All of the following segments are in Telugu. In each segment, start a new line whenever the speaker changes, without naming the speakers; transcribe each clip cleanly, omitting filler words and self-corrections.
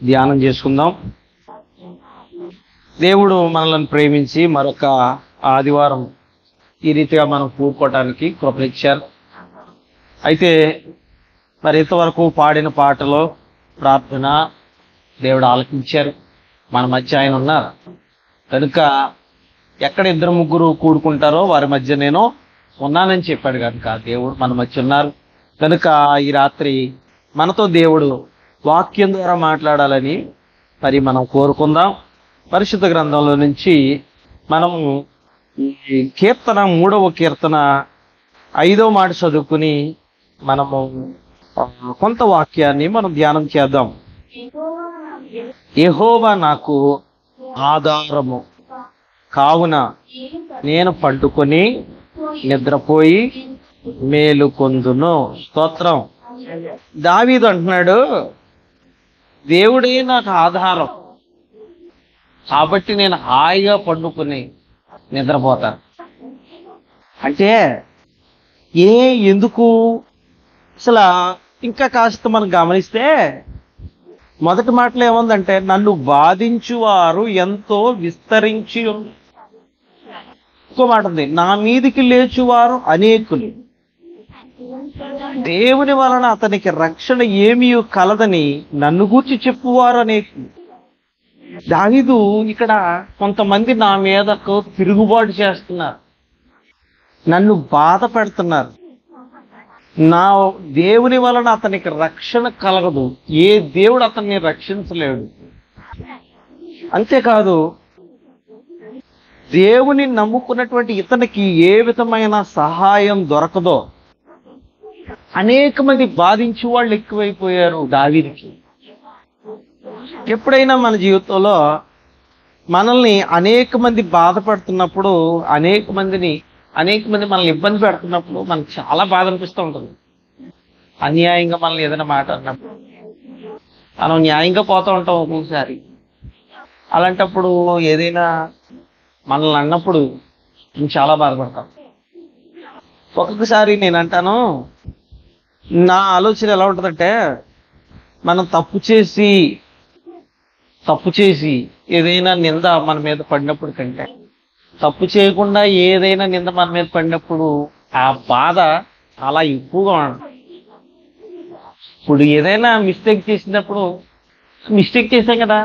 ధ్యానం చేసుకుందాం. దేవుడు మనల్ని ప్రేమించి మరొక ఆదివారం ఈ రీతిగా మనం కూడుకోవడానికి కృపనిచ్చారు. అయితే మరి ఇంతవరకు పాడిన పాటలో ప్రార్థన దేవుడు ఆలకించారు. మన మధ్య ఆయన ఉన్నారు కనుక ఎక్కడ ఇద్దరు ముగ్గురు కూడుకుంటారో వారి మధ్య నేను ఉన్నానని చెప్పాడు కనుక దేవుడు మన మధ్య ఉన్నారు. కనుక ఈ రాత్రి మనతో దేవుడు వాక్యం ద్వారా మాట్లాడాలని మరి మనం కోరుకుందాం. పరిశుద్ధ గ్రంథంలో నుంచి మనము ఈ కీర్తన 3వ కీర్తన 5వ మాట చదువుకుని మనము కొంత వాక్యాన్ని మనం ధ్యానం చేద్దాం. యెహోవా నాకు ఆధారము కావున నేను పండుకొని నిద్రపోయి మేలుకొందును. స్తోత్రం. దావీదు అంటున్నాడు, దేవుడే నాకు ఆధారం కాబట్టి నేను హాయిగా పండుకొని నిద్రపోతాను. అంటే ఎందుకు అసలు ఇంకా కాస్త మనం గమనిస్తే మొదటి మాటలో ఏముందంటే, నన్ను బాధించువారు ఎంతో విస్తరించి ఇంకో మాట ఉంది, నా మీదికి లేచువారు అనేకులు. దేవుని వలన అతనికి రక్షణ ఏమీ కలదని నన్ను గూర్చి చెప్పువారు అనేకులు. దావీదు ఇక్కడ కొంతమంది నా మీదకు తిరుగుబాటు చేస్తున్నారు, నన్ను బాధ పెడుతున్నారు, నా దేవుని వలన అతనికి రక్షణ కలగదు, ఏ దేవుడు అతన్ని రక్షించలేడు. అంతేకాదు దేవుని నమ్ముకున్నటువంటి ఇతనికి ఏ విధమైన సహాయం దొరకదో అనేక మంది బాధించే వాళ్ళు ఎక్కువైపోయారు దావీదుకి. ఎప్పుడైనా మన జీవితంలో మనల్ని అనేక మంది బాధపడుతున్నప్పుడు, అనేక మంది మనల్ని ఇబ్బంది పెడుతున్నప్పుడు మనకు చాలా బాధ అనిపిస్తూ ఉంటుంది. అన్యాయంగా మనల్ని ఏదైనా మాట అన్నప్పుడు మనం న్యాయంగా పోతూ ఉంటాం ఒక్కొక్కసారి. అలాంటప్పుడు ఏదైనా మనల్ని అన్నప్పుడు నేను చాలా బాధపడతాం. ఒక్కొక్కసారి నేను అంటాను, నా ఆలోచన ఎలా ఉంటుందంటే, మనం తప్పు చేసి ఏదైనా నింద మన మీద పడినప్పుడు కంటే తప్పు చేయకుండా ఏదైనా నింద మన మీద పడినప్పుడు ఆ బాధ చాలా ఎక్కువగా ఉంటుంది. ఇప్పుడు ఏదైనా మిస్టేక్ చేసినప్పుడు మిస్టేక్ చేసాం కదా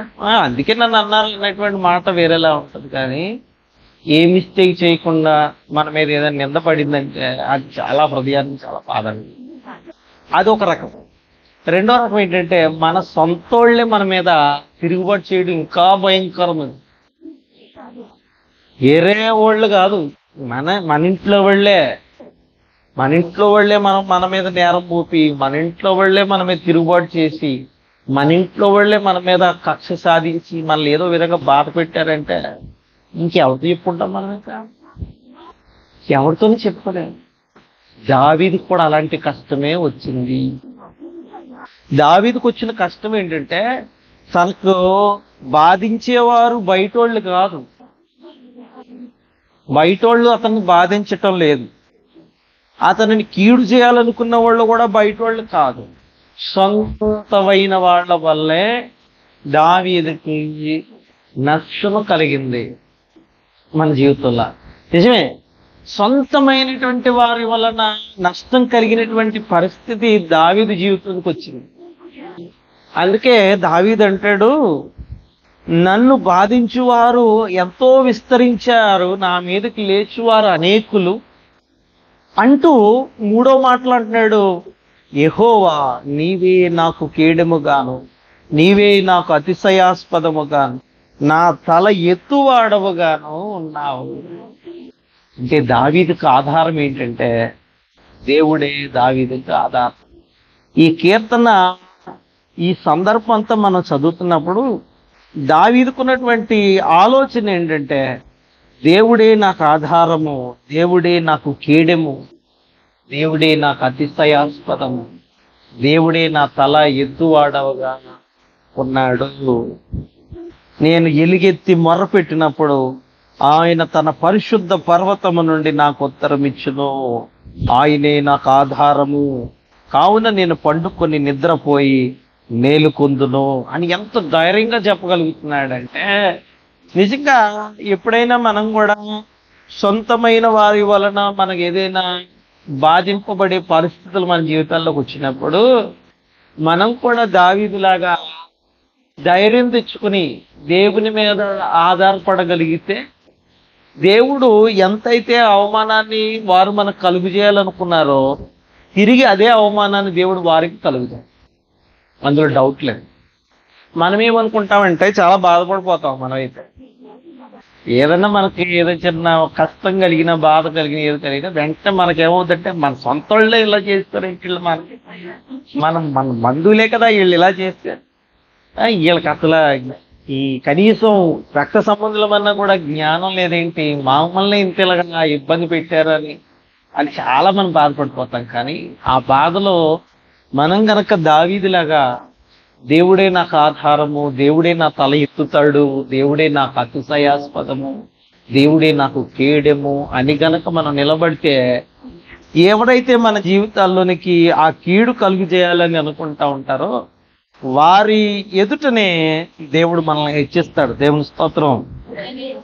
అందుకే నన్ను అన్నారు అన్నటువంటి మాట వేరేలా ఉంటుంది. కానీ ఏ మిస్టేక్ చేయకుండా మన మీద ఏదైనా నింద పడిందంటే అది చాలా హృదయాన్ని చాలా బాధ. అది ఒక రకం. రెండో రకం ఏంటంటే, మన సొంతోళ్లే మన మీద తిరుగుబాటు చేయడం ఇంకా భయంకరమైనది. వేరే వాళ్ళు కాదు, మన ఇంట్లో వాళ్ళే మన మీద నేరం మోపి, మన ఇంట్లో వాళ్ళే మన మీద తిరుగుబాటు చేసి, మన ఇంట్లో వాళ్ళే మన మీద కక్ష సాధించి మనల్ని ఏదో విధంగా బాధ పెట్టారంటే ఇంకెవరితో చెప్పుకుంటాం? మనం ఇంకా ఎవరితోనే చెప్పుకోలేము. దావీదుకు కూడా అలాంటి కష్టమే వచ్చింది. దావీదుకు వచ్చిన కష్టం ఏంటంటే, తనకు బాధించేవారు బయటోళ్ళు కాదు, బయటోళ్ళు అతన్ని బాధించటం లేదు, అతనిని కీడు చేయాలనుకున్న వాళ్ళు కూడా బయటోళ్ళు కాదు, సొంతమైన వాళ్ళ వల్లే దావీదుకి నష్టం కలిగింది. మన జీవితంలో నిజమే, సొంతమైనటువంటి వారి వలన నష్టం కలిగినటువంటి పరిస్థితి దావీదు జీవితానికి వచ్చింది. అందుకే దావీదు అంటాడు, నన్ను బాధించువారు ఎంతో విస్తరించారు, నా మీదకి లేచువారు అనేకులు అంటూ 3వ మాటలు అంటున్నాడు, యెహోవా నీవే నాకు కేడెముగాను, నీవే నాకు అతిశయాస్పదముగాను, నా తల ఎత్తువాడవుగాను ఉన్నావు. అంటే దావీదుకు ఆధారం ఏంటంటే, దేవుడే దావీదుకు ఆధారం. ఈ కీర్తన ఈ సందర్భం అంతా మనం చదువుతున్నప్పుడు దావీదుకున్నటువంటి ఆలోచన ఏంటంటే, దేవుడే నాకు ఆధారము, దేవుడే నాకు కేడెము, దేవుడే నాకు అతిశయాస్పదము, దేవుడే నా తల ఎత్తువాడవుగా ఉన్నాడు. నేను ఎలుగెత్తి మొర్రపెట్టినప్పుడు ఆయన తన పరిశుద్ధ పర్వతము నుండి నాకు ఉత్తరం ఇచ్చును, ఆయనే నాకు ఆధారము కావున నేను పండుకొని నిద్రపోయి మేలుకొందును అని ఎంత ధైర్యంగా చెప్పగలుగుతున్నాడంటే, నిజంగా ఎప్పుడైనా మనం కూడా సొంతమైన వారి వలన మనకు ఏదైనా బాధింపబడే పరిస్థితులు మన జీవితాల్లోకి వచ్చినప్పుడు మనం కూడా దావీదులాగా ధైర్యం తెచ్చుకుని దేవుని మీద ఆధారపడగలిగితే, దేవుడు ఎంతైతే అవమానాన్ని వారు మనకు కలుగు చేయాలనుకున్నారో తిరిగి అదే అవమానాన్ని దేవుడు వారికి కలుగుతాడు. అందులో డౌట్ లేదు. మనం ఏమనుకుంటామంటే చాలా బాధపడిపోతాం. మనమైతే ఏదన్నా మనకి ఏదో చిన్న కష్టం కలిగిన బాధ కలిగిన ఏదో కలిగినా వెంటనే మనకేమవుతుందంటే మన సొంత వాళ్ళే ఇలా చేస్తారు, వీళ్ళు మనకి మన బంధువులే కదా వీళ్ళు ఇలా చేస్తే, వీళ్ళకి అసలు ఈ కనీసం రక్త సంబంధులమన్నా కూడా జ్ఞానం లేదేంటి, మమ్మల్ని ఇంతలాగా ఇబ్బంది పెట్టారు అని చాలా మనం బాధపడిపోతాం. కానీ ఆ బాధలో మనం గనక దావీదులాగా దేవుడే నాకు ఆధారము, దేవుడే నా తల ఎత్తుతాడు, దేవుడే నాకు అతిశయాస్పదము, దేవుడే నాకు కేడెము అని గనక మనం నిలబడితే, ఎవరైతే మన జీవితాల్లోనికి ఆ కీడు కలుగు చేయాలని అనుకుంటా ఉంటారో వారి ఎదుటనే దేవుడు మనల్ని హెచ్చిస్తాడు. దేవుని స్తోత్రం.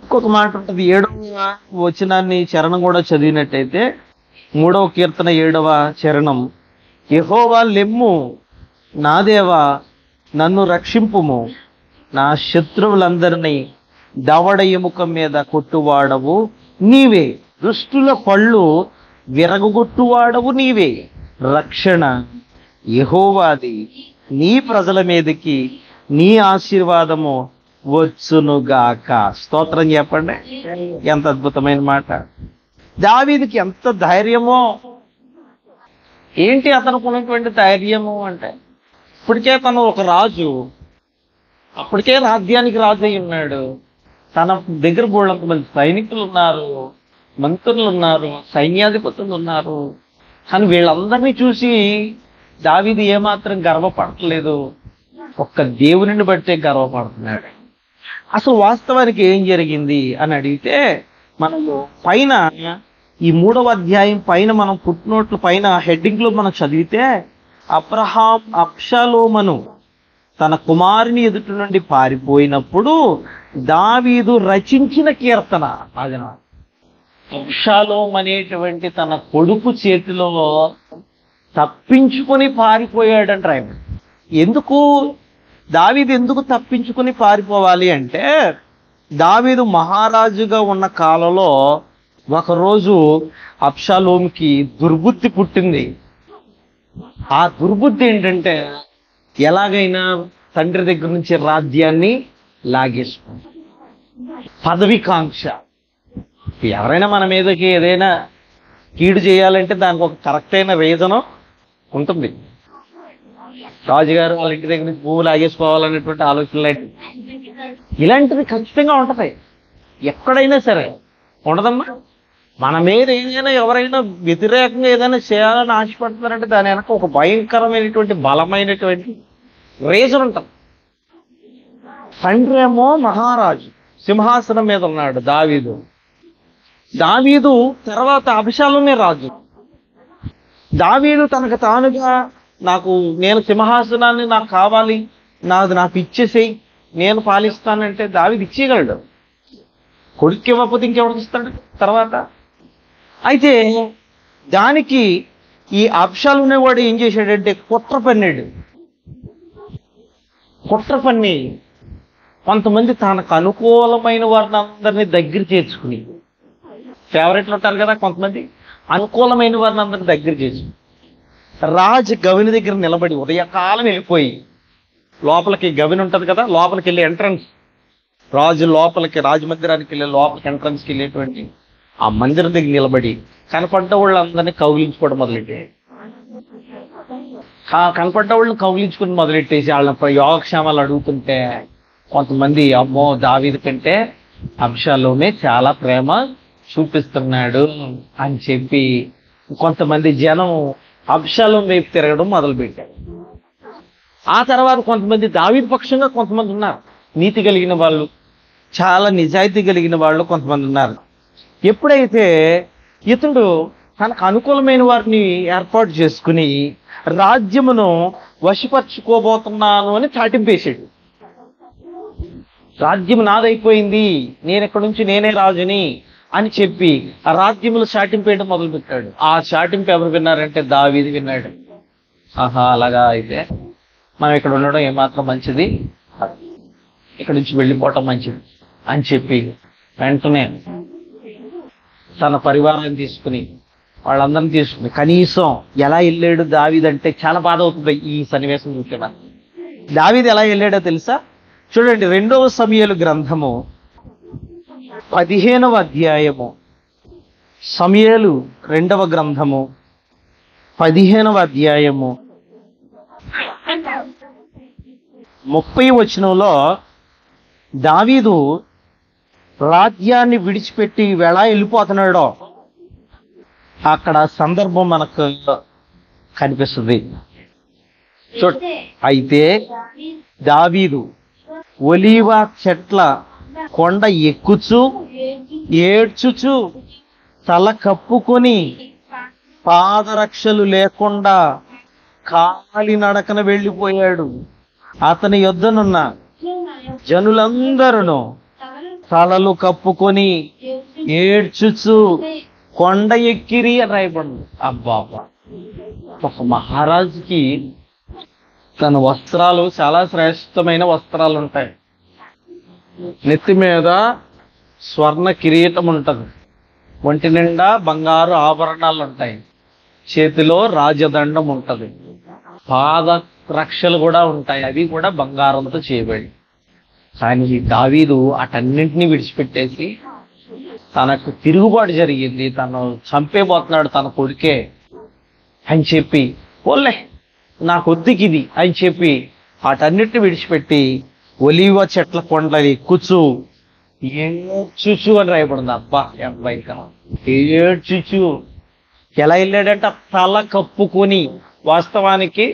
ఇంకొక మాట ఉంటుంది, 7వ వచనాన్ని చరణం కూడా చదివినట్టయితే 3వ కీర్తన 7వ చరణం, యెహోవా లెమ్ము, నా దేవా నన్ను రక్షింపుము, నా శత్రువులందరినీ దవడ ఎముక మీద కొట్టువాడవు నీవే, దుష్టుల పళ్ళు విరగొట్టువాడవు నీవే, రక్షణ యెహోవాది, నీ ప్రజల మీదకి నీ ఆశీర్వాదము వచ్చునుగాక. స్తోత్రం చెప్పండి. ఎంత అద్భుతమైన మాట. దావీదుకి ఎంత ధైర్యమో. ఏంటి అతనికి ఉన్నటువంటి ధైర్యము అంటే, ఇప్పటికే తను ఒక రాజు, అప్పటికే రాజ్యానికి రాజు అయి ఉన్నాడు, తన దగ్గర బోళ్ళంత మంది సైనికులు ఉన్నారు, మంత్రులు ఉన్నారు, సైన్యాధిపతులు ఉన్నారు. కానీ వీళ్ళందరినీ చూసి దావీదు ఏమాత్రం గర్వపడట్లేదు, ఒక్క దేవునిని బట్టే గర్వపడుతున్నాడు. అసలు వాస్తవానికి ఏం జరిగింది అని అడిగితే, మనము పైన ఈ 3వ అధ్యాయం పైన మనం ఫుట్నోట్ల పైన హెడ్డింగ్ లో మనం చదివితే, అబ్షాలోమును తన కుమారుని ఎదుటి నుండి పారిపోయినప్పుడు దావీదు రచించిన కీర్తన అది. అబ్షాలోము అనేటువంటి తన కొడుకు చేతిలో తప్పించుకొని పారిపోయాడంట ఆయన. ఎందుకు దావీదు ఎందుకు తప్పించుకొని పారిపోవాలి అంటే, దావీదు మహారాజుగా ఉన్న కాలంలో ఒకరోజు అబ్షాలోముకి దుర్బుద్ధి పుట్టింది. ఆ దుర్బుద్ధి ఏంటంటే, ఎలాగైనా తండ్రి దగ్గర నుంచి రాజ్యాన్ని లాగేసుకుంది. పదవికాంక్ష. ఎవరైనా మన మీదకి ఏదైనా కీడు చేయాలంటే దానికి ఒక కరెక్ట్ అయిన రీజను ఉంటుంది. రాజుగారు వాళ్ళ ఇంటి దగ్గర నుంచి భూములు లాగేసుకోవాలనేటువంటి ఆలోచనలు ఇలాంటివి ఖచ్చితంగా ఉంటాయి. ఎక్కడైనా సరే ఉండదమ్మా. మన మీద ఏదైనా ఎవరైనా వ్యతిరేకంగా ఏదైనా చేయాలని ఆశపడుతున్నారంటే దాని వెనక ఒక భయంకరమైనటువంటి బలమైనటువంటి రీజన్ ఉంటుంది. తండ్రి ఏమో మహారాజు, సింహాసనం మీద ఉన్నాడు దావీదు. దావీదు తర్వాత అభిషాలోనే రాజు. దావీదు తనకు తానుగా నేను సింహాసనాన్ని నాకు కావాలి, నాకు ఇచ్చేసేయి, నేను పాలిస్తానంటే దావీదు ఇచ్చేయగలడు. కొడుకు ఇవ్వకపోతే ఇంకెవరికి ఇస్తాడు తర్వాత. అయితే దానికి ఈ అబ్షాలోము అనేవాడు ఏం చేశాడంటే కుట్ర పన్ని కొంతమంది తనకు అనుకూలమైన వారిని అందరినీ దగ్గర చేర్చుకుని, ఫేవరెట్లు ఉంటారు కదా కొంతమంది, అనుకూలమైన వారిని అందరినీ దగ్గర చేసుకుని రాజు గవిని దగ్గర నిలబడి ఉదయకాలం వెళ్ళిపోయి, లోపలికి గవిని ఉంటుంది కదా, లోపలికి వెళ్ళి ఎంట్రన్స్, రాజు లోపలికి రాజమందిరానికి వెళ్ళి లోపలికి ఎంట్రన్స్కి వెళ్ళేటువంటి ఆ మందిరం దగ్గర నిలబడి కనపడ్డ వాళ్ళందరినీ కౌగిలించుకోవడం మొదలెట్టాయి. కనపడ్డ వాళ్ళని కౌగిలించుకుని మొదలెట్టేసి వాళ్ళ యోగక్షేమాలు అడుగుతుంటే కొంతమంది, అమ్మో దావీదు కంటే అబ్షాలోమే చాలా ప్రేమ చూపిస్తున్నాడు అని చెప్పి కొంతమంది జనం అబ్షాలోము వైపు తిరగడం మొదలుపెట్టారు. ఆ తర్వాత కొంతమంది దావీదు పక్షంగా కొంతమంది ఉన్నారు, నీతి కలిగిన వాళ్ళు, చాలా నిజాయితీ కలిగిన వాళ్ళు కొంతమంది ఉన్నారు. ఎప్పుడైతే ఇతడు తనకు అనుకూలమైన వారిని ఏర్పాటు చేసుకుని రాజ్యమును వశపరుచుకోబోతున్నాను అని చాటింపేశాడు. రాజ్యం నాదైపోయింది, నేను ఎక్కడి నుంచి నేనే రాజుని అని చెప్పి ఆ రాజ్యములు చాటింపేయడం మొదలుపెట్టాడు. ఆ చాటింపు ఎవరు విన్నారంటే దావీదు విన్నాడు. ఆహా, అలాగా అయితే మనం ఇక్కడ ఉండడం ఏమాత్రం మంచిది, ఇక్కడ నుంచి వెళ్ళిపోవటం మంచిది అని చెప్పి వెంటనే తన పరివారాన్ని తీసుకుని వాళ్ళందరినీ తీసుకుని కనీసం ఎలా వెళ్ళాడు దావీదు అంటే చాలా బాధ అవుతుంది ఈ సన్నివేశం చూస్తే. దావీదు ఎలా వెళ్ళాడో తెలుసా? చూడండి, 2వ సమూయేలు గ్రంథము 15వ అధ్యాయము, సమూయేలు 2వ గ్రంథము 15వ అధ్యాయము 30వ వచనంలో దావీదు రాజ్యాన్ని విడిచిపెట్టి ఎలా వెళ్ళిపోతున్నాడో అక్కడ సందర్భం మనకు కనిపిస్తుంది. అయితే దావీదు ఒలీవ చెట్ల కొండ ఎక్కుచు ఏడ్చుచు తల కప్పుకొని పాదరక్షలు లేకుండా కాలినడకన వెళ్ళిపోయాడు. అతని యొద్దనున్న జనులందరూ తలలు కప్పుకొని ఏడ్చుచు కొండ ఎక్కిరి అని రాయబడింది. అబ్బాబా, ఒక మహారాజుకి తన వస్త్రాలు చాలా శ్రేష్టమైన వస్త్రాలు ఉంటాయి. నెత్తి మీద స్వర్ణ కిరీటం ఉంటుంది, ఒంటి నిండా బంగారు ఆభరణాలు ఉంటాయి, చేతిలో రాజదండం ఉంటుంది, పాద రక్షలు కూడా ఉంటాయి, అవి కూడా బంగారంతో చేయబడి. కానీ దావీదు అటన్నింటినీ విడిచిపెట్టేసి తనకు తిరుగుబాటు జరిగింది, తను చంపేపోతున్నాడు తన కొడుకే అని చెప్పి, పోలే నాకు వద్దుకిది అని చెప్పి వాటన్నిటిని విడిచిపెట్టి ఒలీవ చెట్ల కొండలు ఎక్కుచు ఏడ్చుచు అని రాయబడింది. అబ్బా, అబ్బాయి కదా, ఏడ్చుచు ఎలా వెళ్ళాడంటే తల కప్పుకొని. వాస్తవానికి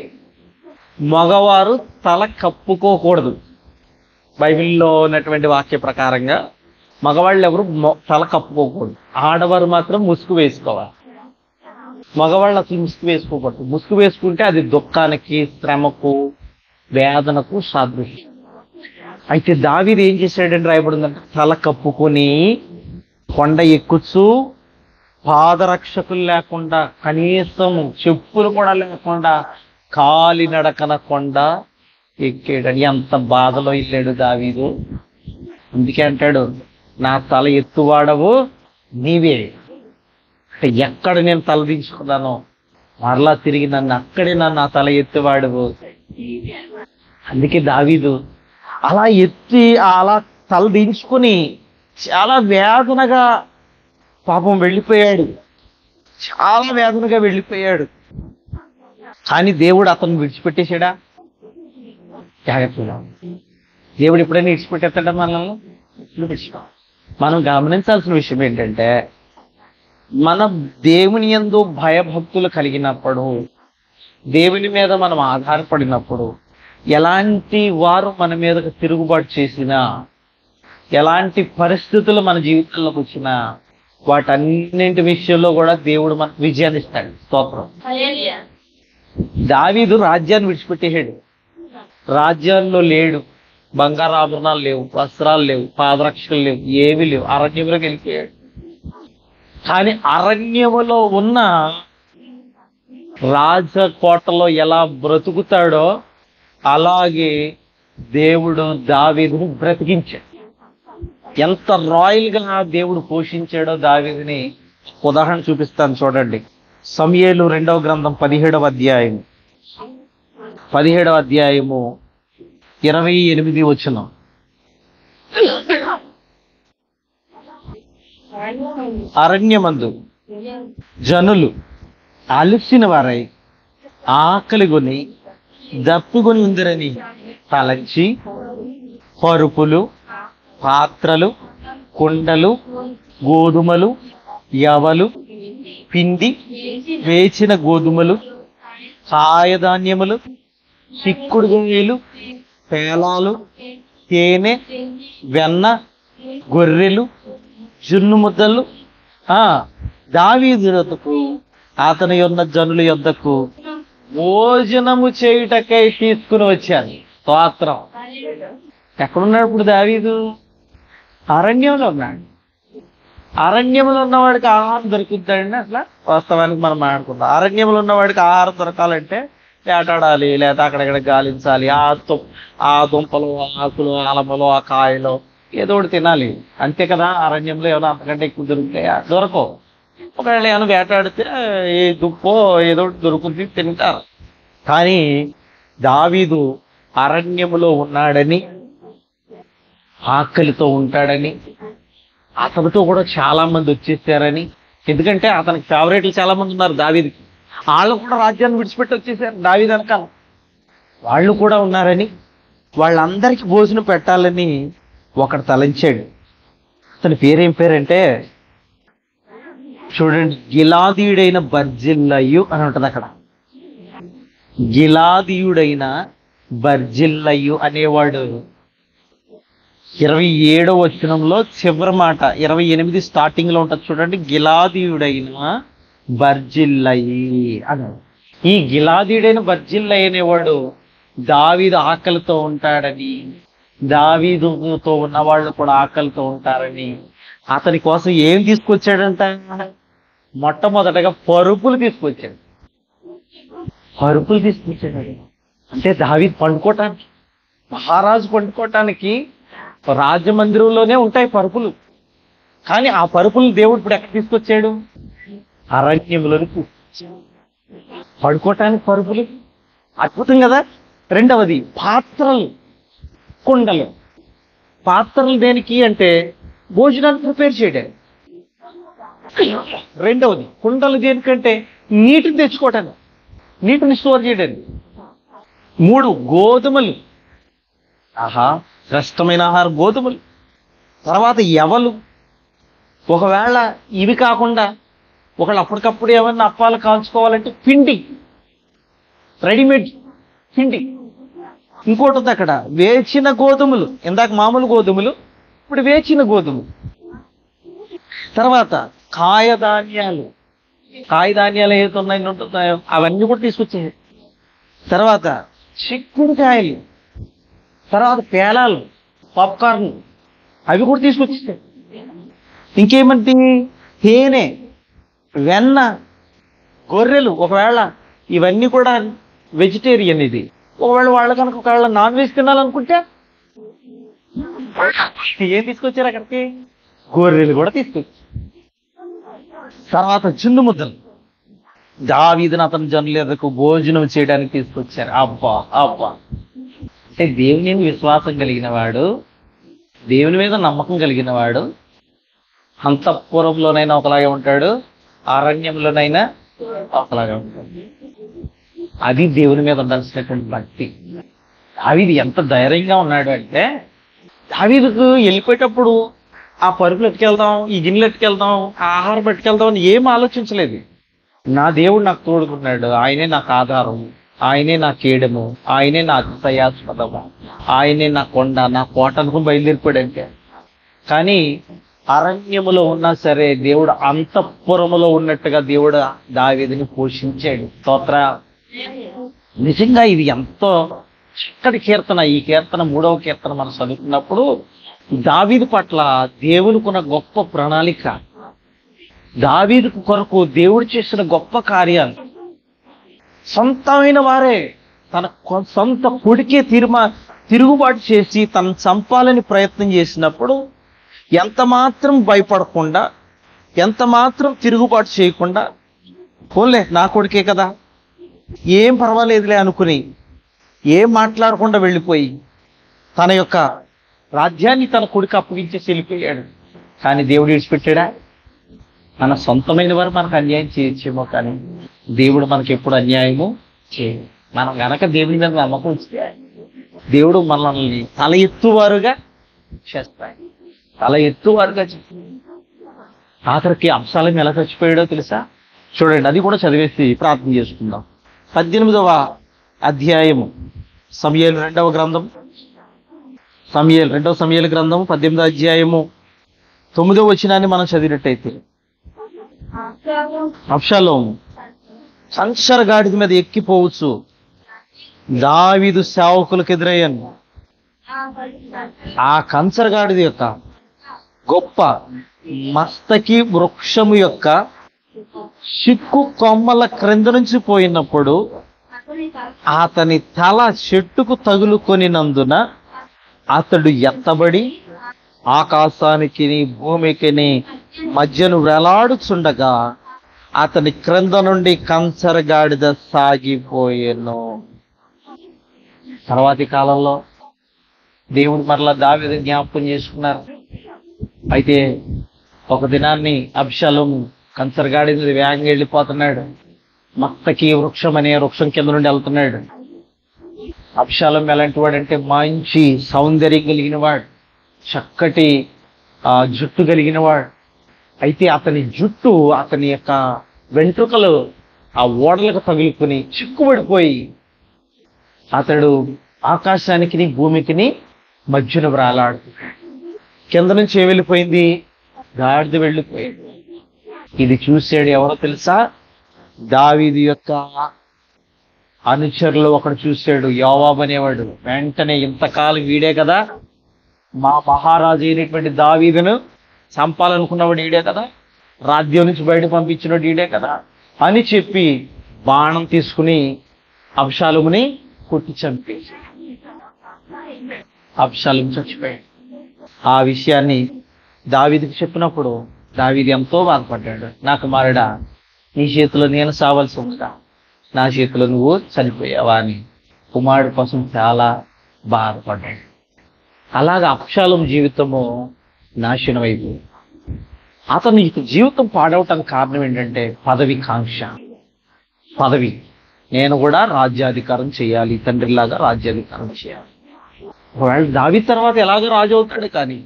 మగవారు తల కప్పుకోకూడదు. బైబిల్లో ఉన్నటువంటి వాక్య ప్రకారంగా మగవాళ్ళు ఎవరు తల కప్పుకోకూడదు, ఆడవారు మాత్రం ముసుగు వేసుకోవాలి. మగవాళ్ళు అసలు ముసుగు వేసుకోకూడదు. ముసుగు వేసుకుంటే అది దుఃఖానికి, శ్రమకు, వేదనకు సాదృశ్యం. అయితే దావీదు ఏం చేశాడని రాయబడిందంటే తల కప్పుకొని కొండ ఎక్కుచు పాదరక్షకులు లేకుండా, కనీసం చెప్పులు కూడా లేకుండా కాలినడకన కొండ ఎక్కాడని. ఎంత బాధలో వెళ్ళాడు దావీదు. అందుకే అంటాడు, నా తల ఎత్తువాడవు నీవే. అంటే ఎక్కడ నేను తల దించుకున్నానో మరలా తిరిగి అక్కడే నా తల ఎత్తువాడవు. అందుకే దావీదు అలా ఎత్తి అలా తల దించుకుని చాలా వేదనగా పాపం వెళ్ళిపోయాడు, చాలా వేదనగా వెళ్ళిపోయాడు. కానీ దేవుడు అతను విడిచిపెట్టేశాడా? జాగ్రత్తగా, దేవుడు ఎప్పుడైనా విడిచిపెట్టేస్తాడా మనల్ని? మనం గమనించాల్సిన విషయం ఏంటంటే, మన దేవుని యందు భయభక్తులు కలిగినప్పుడు, దేవుని మీద మనం ఆధారపడినప్పుడు, ఎలాంటి వారు మన మీదకు తిరుగుబాటు చేసినా, ఎలాంటి పరిస్థితులు మన జీవితంలోకి వచ్చినా, వాటన్నింటి విషయంలో కూడా దేవుడు మనకు విజయాన్ని ఇస్తాడు. స్తోత్రం. దావీదు రాజ్యాన్ని విడిచిపెట్టేసాడు. రాజ్యాల్లో లేడు, బంగారు ఆభరణాలు లేవు, వస్త్రాలు లేవు, పాదరక్షలు లేవు, ఏమీ లేవు, అరణ్యంలోకి వెళ్ళిపోయాడు. కానీ అరణ్యములో ఉన్న రాజకోటలో ఎలా బ్రతుకుతాడో అలాగే దేవుడు దావీదుని బ్రతికించాడు. ఎంత రాయల్ గా దేవుడు పోషించాడో దావీదుని ఉదాహరణ చూపిస్తాను చూడండి. సమూయేలు 2వ గ్రంథం 17వ అధ్యాయం 17వ అధ్యాయము 28 వచనం. అరణ్యమందు జనులు అలసిన వారై ఆకలిగొని దప్పిగొని ఉందిరని తలంచి పరుపులు, పాత్రలు, కుండలు, గోధుమలు, యవలు, పిండి, వేచిన గోధుమలు, కాయధాన్యములు, చిక్కుడుగాయలు, పేలాలు, తేనె, వెన్న, గొర్రెలు, జున్ను ముద్దలు దావీదు యొద్దకు, అతని ఉన్న జనుల యొద్దకు భోజనము చేయుటకై తీసుకుని వచ్చాను. స్తోత్రం. ఎక్కడున్నాడు ఇప్పుడు దావీదు? అరణ్యంలో ఉన్నాడు. అరణ్యంలో ఉన్నవాడికి ఆహారం దొరుకుతుందండి. అట్లా వాస్తవానికి మనం మాట్లాడుకుందాం. అరణ్యంలో ఉన్నవాడికి ఆహారం దొరకాలంటే వేటాడాలి, లేదా అక్కడక్కడ గాలించాలి. ఆ దుంపలు, ఆకులు, ఆలమలు, ఆ కాయలు ఏదో ఒకటి తినాలి, అంతే కదా. అరణ్యంలో ఏమైనా అంతకంటే ఎక్కువ దొరుకుతాయా? దొరకవు. ఒకవేళ ఏమైనా వేటాడితే ఏ దుప్పో ఏదో ఒకటి దొరుకుతుంది, తింటారు. కానీ దావీదు అరణ్యములో ఉన్నాడని, ఆకలితో ఉంటాడని, అతనితో కూడా చాలా మంది వచ్చేసారని, ఎందుకంటే అతనికి ఫేవరెట్లు చాలా మంది ఉన్నారు దావీదుకి. వాళ్ళు కూడా రాజ్యాన్ని విడిచిపెట్టి వచ్చేసారు దావీదు వెనకాల. వాళ్ళు కూడా ఉన్నారని, వాళ్ళందరికీ భోజనం పెట్టాలని ఒకడు తలంచాడు. అతని పేరేం పేరంటే చూడండి, గిలాదీయుడైన బర్జిల్లయు అని ఉంటుంది అక్కడ. గిలాదీయుడైన బర్జిల్లయు అనేవాడు 27వ వచనంలో చివరి మాట, 28 స్టార్టింగ్ లో ఉంటుంది చూడండి. గిలాదీయుడైన బర్జిల్లయి అన్నాడు. ఈ గిలాదీయుడైన బర్జిల్లయి అనేవాడు దావీదు ఆకలితో ఉంటాడని, దావీదుతో ఉన్న వాళ్ళు కూడా ఆకలితో ఉంటారని అతని కోసం ఏం తీసుకొచ్చాడంట? మొట్టమొదటగా పరుపులు తీసుకొచ్చాడు. పరుపులు తీసుకొచ్చాడు అంటే దావీదు పండుకోవటానికి, మహారాజు పండుకోవటానికి రాజమందిరంలోనే ఉంటాయి పరుపులు. కానీ ఆ పరుపులు దేవుడు ఇప్పుడు ఎక్కడ తీసుకొచ్చాడు? అరణ్యంలోకి. పడుకోవటానికి పరుపులు అద్భుతం కదా. రెండవది పాత్రలు, కుండలు. పాత్రలు దేనికి అంటే భోజనాన్ని ప్రిపేర్ చేయడానికి. రెండవది కుండలు దేనికంటే నీటిని తెచ్చుకోవటానికి, నీటిని స్టోర్ చేయడానికి. 3 గోధుమలు. శ్రేష్టమైన ఆహారం గోధుమలు. తర్వాత ఎవలు. ఒకవేళ ఇవి కాకుండా ఒకళ్ళు అప్పటికప్పుడు ఏమన్నా అప్పాలు కాల్చుకోవాలంటే పిండి, రెడీమేడ్ పిండి. ఇంకోటి ఉంది అక్కడ, వేచిన గోధుమలు. ఇందాక మామూలు గోధుమలు, ఇప్పుడు వేచిన గోధుమలు. తర్వాత కాయధాన్యాలు. కాయధాన్యాలు ఏదైతే ఉంటున్నాయో అవన్నీ కూడా తీసుకొచ్చాయి. తర్వాత చిక్కుడుకాయలు, తర్వాత పేలాలు, పాప్కార్న్, అవి కూడా తీసుకొచ్చేసాయి. ఇంకేమంటే తేనె, వెన్న, గొర్రెలు. ఒకవేళ ఇవన్నీ కూడా వెజిటేరియన్. ఇది ఒకవేళ వాళ్ళు కనుక ఒకవేళ నాన్ వెజ్ తినాలనుకుంటే ఏం తీసుకొచ్చారు అక్కడికి? గొర్రెలు కూడా తీసుకొచ్చారు. తర్వాత చున్ను ముద్దలు. దావీదును అతని జనుల ఎదుకు భోజనం చేయడానికి తీసుకొచ్చారు. అబ్బా అబ్బా. అంటే దేవుని విశ్వాసం కలిగిన వాడు, దేవుని మీద నమ్మకం కలిగిన వాడు అంతఃపురంలోనైనా ఒకలాగే ఉంటాడు, అరణ్యంలోనైనా ఒకలాగే ఉంటాడు. అది దేవుని మీద ఉండాల్సినటువంటి భక్తి. దావీదు ఎంత ధైర్యంగా ఉన్నాడు అంటే, దావీదుకు వెళ్ళిపోయేటప్పుడు ఆ పరుపులు ఎట్టుకెళ్దాం, ఈ గిన్నెలు ఎట్టుకెళ్దాం, ఆ ఆహారం పెట్టుకెళ్దాం అని ఏం ఆలోచించలేదు. నా దేవుడు నాకు తోడుకున్నాడు, ఆయనే నాకు ఆధారం, ఆయనే నా కేడము, ఆయనే నా అతిశయాస్పదము, ఆయనే నా కొండ, నా కోట అనుకుని బయలుదేరిపోయాడంటే. కానీ అరణ్యములో ఉన్నా సరే దేవుడు అంతఃపురములో ఉన్నట్టుగా దేవుడు దావీదుని పోషించాడు. స్తోత్ర. నిజంగా ఇది ఎంతో చక్కటి కీర్తన. ఈ కీర్తన 3వ కీర్తన మనం చదువుతున్నప్పుడు దావీదు పట్ల దేవునికున్న గొప్ప ప్రణాళిక, దావీదు కొరకు దేవుడు చేసిన గొప్ప కార్యాలు. సొంతమైన వారే తన సొంత కొడుకే తిరుగుబాటు చేసి తను చంపాలని ప్రయత్నం చేసినప్పుడు ఎంత మాత్రం భయపడకుండా, ఎంత మాత్రం తిరుగుబాటు చేయకుండా, పోన్లే నా కొడుకే కదా, ఏం పర్వాలేదులే అనుకుని ఏం మాట్లాడకుండా వెళ్ళిపోయి తన యొక్క రాజ్యాన్ని తన కొడుకు అప్పగించేసి వెళ్ళిపోయాడు. కానీ దేవుడు విడిచిపెట్టాడా? మన సొంతమైన వారు మనకు అన్యాయం చేయొచ్చేమో, కానీ దేవుడు మనకి ఎప్పుడు అన్యాయము చేయడు. మనం గనక దేవుని మీద నమ్మకం ఉంచితే దేవుడు మనల్ని తల ఎత్తువారుగా చేస్తాడు. తల ఎత్తువారుగా చేస్తాడు. ఆఖరికి అబ్షాలోము ఎలా చచ్చిపోయాడో తెలుసా? చూడండి, అది కూడా చదివేసి ప్రార్థన చేసుకుందాం. 18వ అధ్యాయము సమూయేలు 2వ గ్రంథం, రెండవ సమూయేలు గ్రంథం 18వ అధ్యాయము 9వ వచనాన్ని మనం చదివినట్టయితే, అబ్షాలోము కంచరగాడిద మీద ఎక్కిపోవచ్చు దావీదు సేవకులకు ఎదురయ్యాను. ఆ కంచరగాడిద యొక్క గొప్ప మస్తకి వృక్షము యొక్క చిక్కు కొమ్మల క్రింద నుంచి పోయినప్పుడు అతని తల చెట్టుకు తగులుకొనినందున అతడు ఎత్తబడి ఆకాశానికి భూమికి మధ్యను వేలాడుచుండగా అతని క్రింద నుండి కంచరగాడిద సాగిపోయెను. తర్వాతి కాలంలో దేవుడు మరలా దావీదు జ్ఞాపకం చేసుకున్నారు. అయితే ఒక దినాన్ని అబ్షాలోము కంచరగాడిద వేగంగా వెళ్ళిపోతున్నాడు. మస్తకి వృక్షం అనే వృక్షం కింద నుండి వెళ్తున్నాడు. అబ్షాలోము ఎలాంటి వాడంటే మంచి సౌందర్యం కలిగిన వాడు, చక్కటి జుట్టు కలిగిన వాడు. అయితే అతని జుట్టు అతని యొక్క వెంట్రుకలు ఆ ఓడలకు తగులుకొని చిక్కుబడిపోయి అతడు ఆకాశానికి భూమికి మధ్యన వ్రాలాడుతున్నాడు. కింద నుంచి ఏం వెళ్ళిపోయింది? గాడిద వెళ్ళిపోయింది. ఇది చూసాడు ఎవరో తెలుసా? దావీదు యొక్క అనుచరులు ఒకడు చూశాడు, యోవాబు అనేవాడు. వెంటనే ఇంతకాలం వీడే కదా, మా మహారాజు అయినటువంటి దావీదును చంపాలనుకున్నవాడు ఈడే కదా, రాజ్యం నుంచి బయట పంపించినవాడు ఈడే కదా అని చెప్పి బాణం తీసుకుని అబ్షాలోముని కొట్టి చంపేసి అబ్షాలోము చచ్చిపోయాడు. ఆ విషయాన్ని దావీదుకు చెప్పినప్పుడు దావీదు ఎంతో బాధపడ్డాడు. నా కుమారుడా, నీ చేతిలో నేను సావాల్సి ఉందా, నా చేతిలో నువ్వు చనిపోయావా అని కుమారుడు కోసం చాలా బాధపడ్డాడు. అలాగా అబ్షాలోము జీవితము నాశనం అయిపోయింది. అతని జీవితం పాడవటానికి కారణం ఏంటంటే పదవి కాంక్ష. పదవి, నేను కూడా రాజ్యాధికారం చేయాలి, తండ్రిలాగా రాజ్యాధికారం చేయాలి. ఒకవేళ దావీదు తర్వాత ఎలాగో రాజు అవుతాడు, కానీ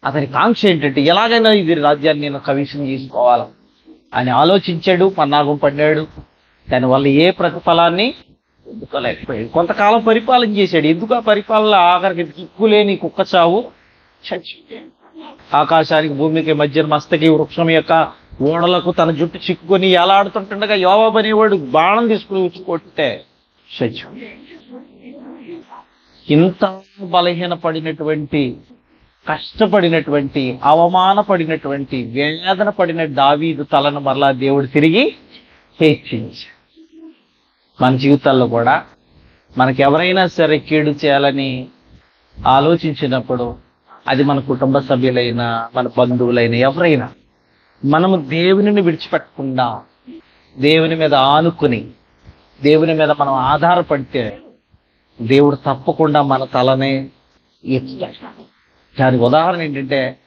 అతని కాంక్ష ఏంటంటే ఎలాగైనా ఇది రాజ్యాన్ని నేను కవిషం చేసుకోవాలి అని ఆలోచించాడు. పన్నాగం పడ్డాడు. దానివల్ల ఏ ప్రతిఫలాన్ని ఎందుకోలేకపోయాడు. కొంతకాలం పరిపాలన చేశాడు. ఎందుకు ఆ పరిపాలన ఆఖరికి దిక్కులేని కుక్క చావు చచ్చిపోయాడు. ఆకాశానికి భూమికి మధ్య మస్తకి వృక్షం యొక్క ఓడలకు తన జుట్టు చిక్కుకొని ఎలాడుతుంటుండగా యోవాబు అనేవాడు బాణం తీసుకుని వచ్చి కొట్టే చచ్చిపోయాడు. ఇంత బలహీనపడినటువంటి, కష్టపడినటువంటి, అవమానపడినటువంటి, వేదన పడిన దావీదు తలను మరలా దేవుడు తిరిగి హెచ్చించాడు. మన జీవితాల్లో కూడా మనకెవరైనా సరే కీడు చేయాలని ఆలోచించినప్పుడు, అది మన కుటుంబ సభ్యులైనా మన బంధువులైనా ఎవరైనా, మనము దేవునిని విడిచిపెట్టకుండా దేవుని మీద ఆనుకుని దేవుని మీద మనం ఆధారపడితే దేవుడు తప్పకుండా మన తలనే ఎత్తుతాడు. దానికి ఉదాహరణ ఏంటంటే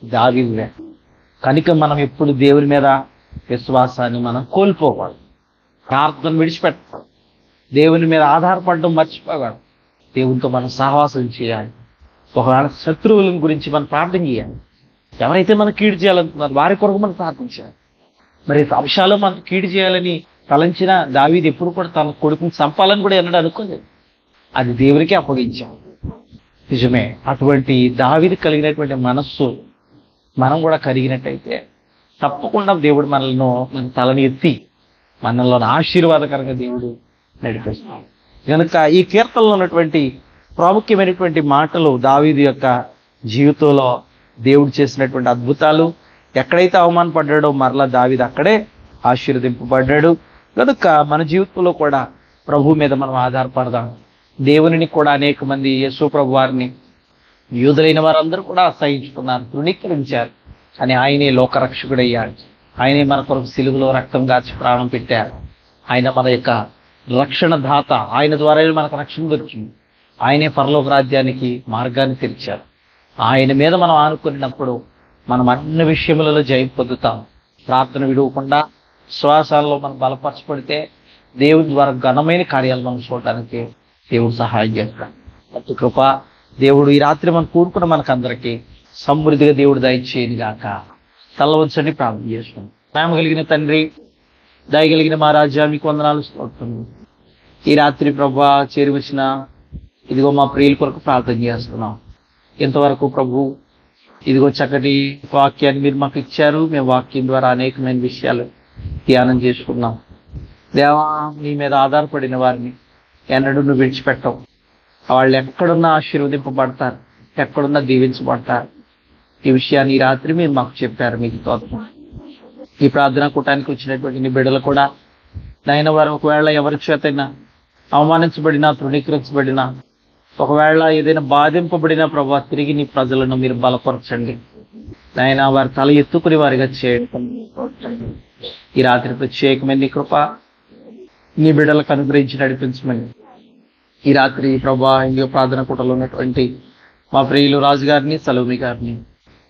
దావీదునే. కనుక మనం ఎప్పుడు దేవుని మీద విశ్వాసాన్ని మనం కోల్పోకూడదు. ప్రార్థన విడిచిపెట్టకూడదు. దేవుని మీద ఆధారపడడం మర్చిపోకూడదు. దేవునితో మనం సహవాసం చేయాలి. ఒకవేళ శత్రువుల గురించి మనం ప్రార్థన చేయాలి. ఎవరైతే మనం కీడు చేయాలనుకున్నారు వారి కొరకు మనం ప్రార్థించాలి. మరి అంశాలు మనం కీడు చేయాలని తలంచిన దావీదు ఎప్పుడు కూడా తన కొడుకుని చంపాలని కూడా ఎన్నడూ అనుకోలేదు. అది దేవునికి అప్పగించాం. నిజమే, అటువంటి దావీదు కలిగినటువంటి మనస్సు మనం కూడా కలిగినట్టయితే తప్పకుండా దేవుడు మనల్ని మన తలని ఎత్తి మనలో ఆశీర్వాదకరంగా దేవుడు నడిపిస్తాం. కనుక ఈ కీర్తనలో ఉన్నటువంటి ప్రాముఖ్యమైనటువంటి మాటలు దావీదు యొక్క జీవితంలో దేవుడు చేసినటువంటి అద్భుతాలు. ఎక్కడైతే అవమానపడ్డాడో మరలా దావీదు అక్కడే ఆశీర్వదింపబడ్డాడు. కనుక మన జీవితంలో కూడా ప్రభు మీద మనం ఆధారపడదాం. దేవునిని కూడా అనేక మంది యేసు ప్రభు వారిని యూదులైన వారందరూ కూడా అసహించుకున్నారు, తృణీకరించారు. అని ఆయనే లోకరక్షకుడయ్యాడు. ఆయనే మన కొరకు సిలువలో రక్తం గార్చి ప్రాణం పెట్టారు. ఆయన మన యొక్క రక్షణ దాత. ఆయన ద్వారా మనకు రక్షణ దొరికింది. ఆయనే పరలోక రాజ్యానికి మార్గాన్ని తెరిచారు. ఆయన మీద మనం ఆనుకున్నప్పుడు మనం అన్ని విషయములలో జయం పొందుతాం. ప్రార్థన విడవకుండా శ్వాసాలలో మనం బలపరచబడితే దేవుని ద్వారా ఘనమైన కార్యాలు మనం చూడడానికి దేవుడు సహాయం చేస్తాడు. అటు కృప దేవుడు ఈ రాత్రి మనం కూడుకున్న మనకందరికీ సమృద్ధిగా దేవుడు దయచేయను గాక. తల్లవచ్చని ప్రార్థన చేస్తున్నాం. ప్రేమ కలిగిన తండ్రి, దయగలిగిన మా రాజా, మీకు వందనాలు స్తోత్రములు. ఈ రాత్రి ప్రభా చేరి వచ్చిన ఇదిగో మా ప్రియుల కొరకు ప్రార్థన చేస్తున్నాం. ఇంతవరకు ప్రభు ఇదిగో చక్కటి వాక్యాన్ని మీరు మాకు ఇచ్చారు. మేము వాక్యం ద్వారా అనేకమైన విషయాలు ధ్యానం చేసుకున్నాం. దేవా, నీ మీద ఆధారపడిన వారిని ఎన్నడూ నువ్వు విడిచిపెట్టవు. వాళ్ళు ఎక్కడున్నా ఆశీర్వదింపబడతారు, ఎక్కడున్నా దీవించబడతారు. ఈ విషయాన్ని ఈ రాత్రి మీరు మాకు చెప్పారు. మీకు స్తోత్రం. ఈ ప్రార్థనా కూటానికి వచ్చినటువంటి నీ బిడ్డలు కూడా నాయన, వారు ఒకవేళ ఎవరి చేతైనా అవమానించబడినా, తృణీకరించబడినా, ఒకవేళ ఏదైనా బాధింపబడినా ప్రభా, తిరిగి నీ ప్రజలను మీరు బలపరచండి నాయన. వారి తల ఎత్తుకుని వారిగా చేయండి. ఈ రాత్రి ప్రత్యేకమైన నీ కృప నీ బిడ్డలకు అనుగ్రహించి నడిపించమని ఈ రాత్రి ప్రభా, ఇందులో ప్రార్థన కూటలో ఉన్నటువంటి మా ప్రియులు రాజు గారిని, సలోమి గారిని,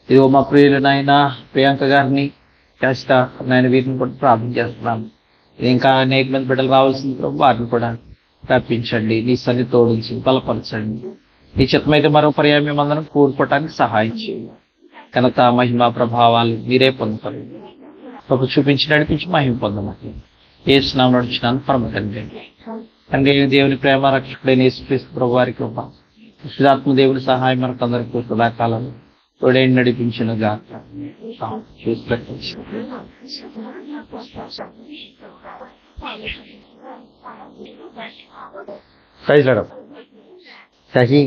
ఇదిగో మా ప్రియులు నాయన ప్రియాంక గారిని, కష్ట నాయన, వీరిని కూడా ప్రార్థన చేస్తున్నాను. ఇంకా అనేక మంది బిడ్డలు రావాల్సింది ప్రభు, వారిని కూడా రప్పించండి. నీ సన్ని తోడించి బలపరచండి. నీ చిత్తమైతే మరో పర్యాయం మేమందరం కూరుకోవటానికి సహాయం చేయండి. ఘనత, మహిమ, ప్రభావాలు మీరే పొందుతారు. ప్రభు చూపించి నడిపించి మహిమ పొందమని యేసునామమున నడుచున్నాను పరమ తండ్రి. తండ్రి దేవుని ప్రేమ, రక్షకుడైన యేసుక్రీస్తు ప్రభు వారి కృప, పరిశుద్ధాత్మ దేవుని సహాయం మనకు అందరికీ సదాకాలం తోడైన నడిపించిన గాక.
శశి